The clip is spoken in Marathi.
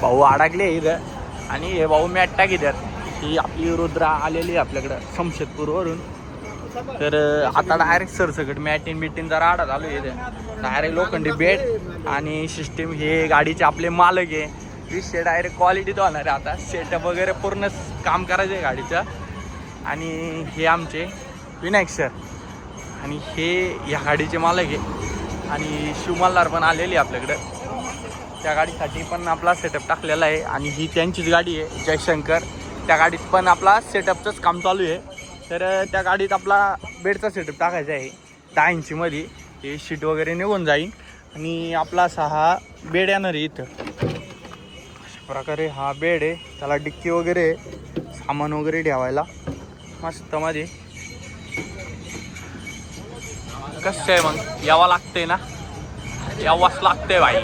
भाऊ अडकले इथं आणि हे भाऊ मॅट टाक इथं. ही आपली रुद्रा आलेली आहे आपल्याकडं शमशेदपूरवरून. तर आता डायरेक्ट सरसकट मॅटिन बिटीनचा राडा चालू आहे इथे. डायरेक्ट लोखंडी बेड आणि सिस्टीम. हे गाडीचे आपले मालक आहे. विषय डायरेक्ट क्वालिटीत होणार आहे. आता सेटअप वगैरे पूर्ण काम करायचं आहे गाडीचं. आणि हे आमचे विनायक सर आणि हे या गाडीचे मालक आहे. आणि शिवमल्हार पण आलेली आपल्याकडं. त्या गाडीसाठी पण आपला सेटअप टाकलेला आहे. आणि ही त्यांचीच गाडी आहे जयशंकर. त्या गाडीत पण आपला सेटअपचंच काम चालू आहे. तर त्या गाडीत आपला बेडचा सेटअप टाकायचा आहे 10 इंचीमध्ये. हे शीट वगैरे निघून जाईल आणि आपला असा हा बेड येणार आहे इथं. अशा प्रकारे हा बेड आहे. त्याला डिक्की वगैरे सामान वगैरे ठेवायला मस्त मध्ये. कसं आहे मग यावं लागतंय ना, यावंच लागतंय भाई.